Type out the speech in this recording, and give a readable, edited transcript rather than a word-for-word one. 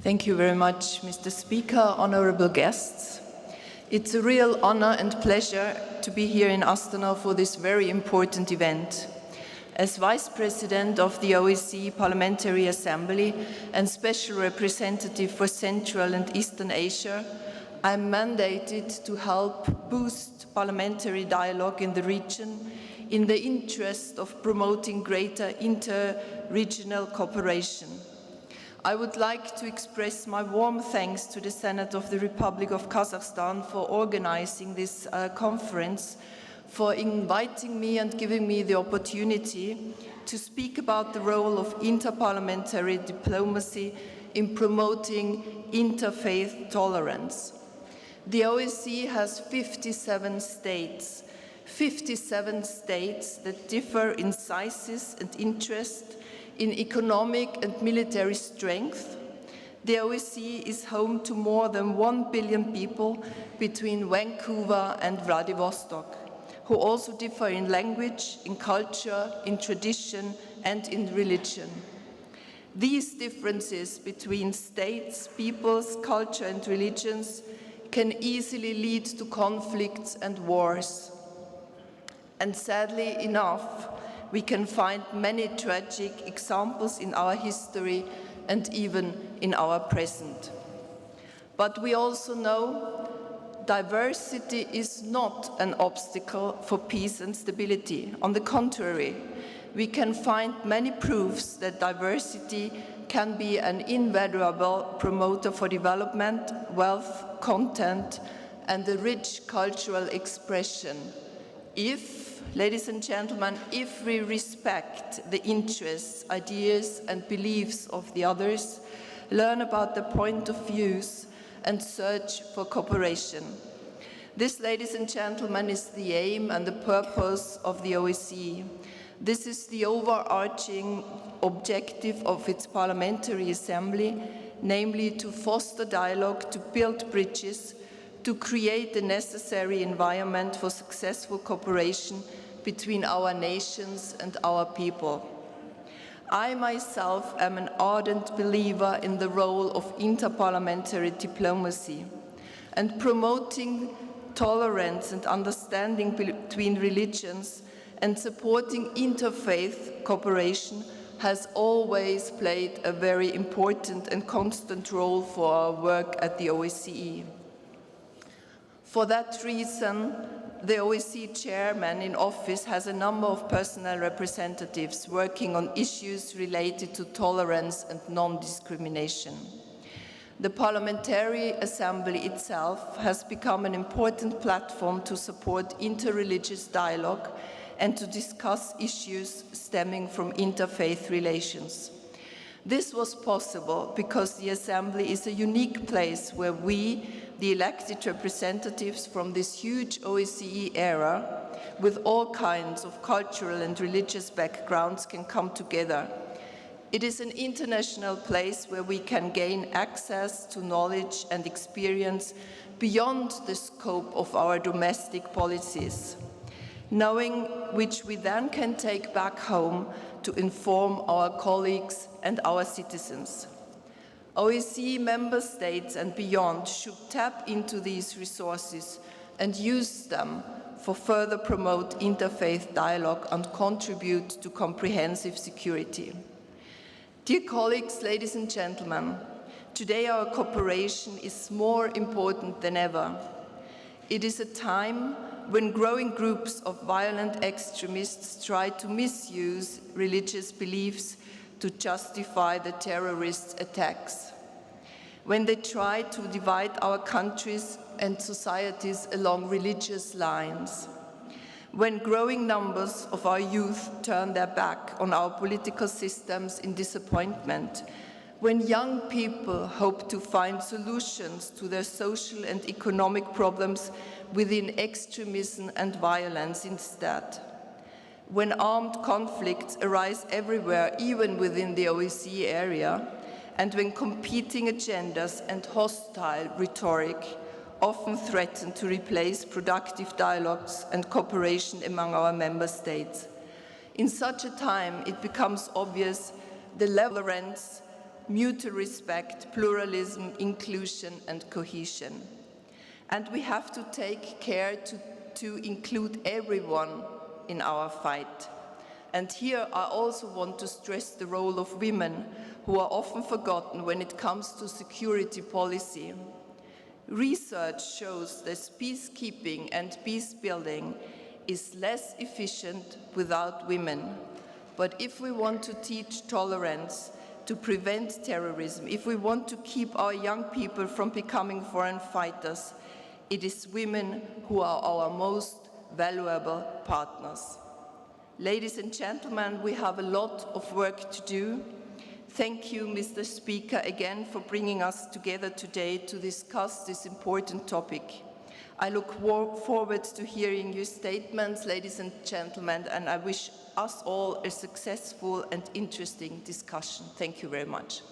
Thank you very much, Mr. Speaker, honorable guests. It's a real honor and pleasure to be here in Astana for this very important event. As Vice President of the OSCE Parliamentary Assembly and Special Representative for Central and Eastern Asia, I am mandated to help boost parliamentary dialogue in the region in the interest of promoting greater inter-regional cooperation. I would like to express my warm thanks to the Senate of the Republic of Kazakhstan for organizing this conference, for inviting me and giving me the opportunity to speak about the role of interparliamentary diplomacy in promoting interfaith tolerance. The OSCE has 57 states that differ in sizes and interest, in economic and military strength. The OSCE is home to more than 1 billion people between Vancouver and Vladivostok, who also differ in language, in culture, in tradition, and in religion. These differences between states, peoples, culture, and religions can easily lead to conflicts and wars. And sadly enough, we can find many tragic examples in our history and even in our present. But we also know diversity is not an obstacle for peace and stability. On the contrary, we can find many proofs that diversity can be an invaluable promoter for development, wealth, content, and a rich cultural expression ladies and gentlemen, if we respect the interests, ideas, and beliefs of the others, learn about their point of views, and search for cooperation. This, ladies and gentlemen, is the aim and the purpose of the OSCE. This is the overarching objective of its Parliamentary Assembly, namely to foster dialogue, to build bridges, to create the necessary environment for successful cooperation between our nations and our people. I myself am an ardent believer in the role of interparliamentary diplomacy, and promoting tolerance and understanding between religions and supporting interfaith cooperation has always played a very important and constant role for our work at the OSCE. For that reason, the OSCE chairman in office has a number of personal representatives working on issues related to tolerance and non-discrimination. The Parliamentary Assembly itself has become an important platform to support interreligious dialogue and to discuss issues stemming from interfaith relations. This was possible because the Assembly is a unique place where we, the elected representatives from this huge OSCE era, with all kinds of cultural and religious backgrounds, can come together. It is an international place where we can gain access to knowledge and experience beyond the scope of our domestic policies, knowing which we then can take back home to inform our colleagues and our citizens. OSCE member states and beyond should tap into these resources and use them for further promote interfaith dialogue and contribute to comprehensive security. Dear colleagues, ladies and gentlemen, today our cooperation is more important than ever. It is a time when growing groups of violent extremists try to misuse religious beliefs to justify the terrorist attacks, when they try to divide our countries and societies along religious lines, when growing numbers of our youth turn their back on our political systems in disappointment, when young people hope to find solutions to their social and economic problems within extremism and violence instead, when armed conflicts arise everywhere, even within the OSCE area, and when competing agendas and hostile rhetoric often threaten to replace productive dialogues and cooperation among our member states. In such a time, it becomes obvious the level of tolerance mutual respect, pluralism, inclusion, and cohesion. And we have to take care to include everyone in our fight. And here I also want to stress the role of women, who are often forgotten when it comes to security policy. Research shows that peacekeeping and peace building is less efficient without women. But if we want to teach tolerance, to prevent terrorism, if we want to keep our young people from becoming foreign fighters, it is women who are our most valuable partners. Ladies and gentlemen, we have a lot of work to do. Thank you, Mr. Speaker, again for bringing us together today to discuss this important topic. I look forward to hearing your statements, ladies and gentlemen, and I wish us all a successful and interesting discussion. Thank you very much.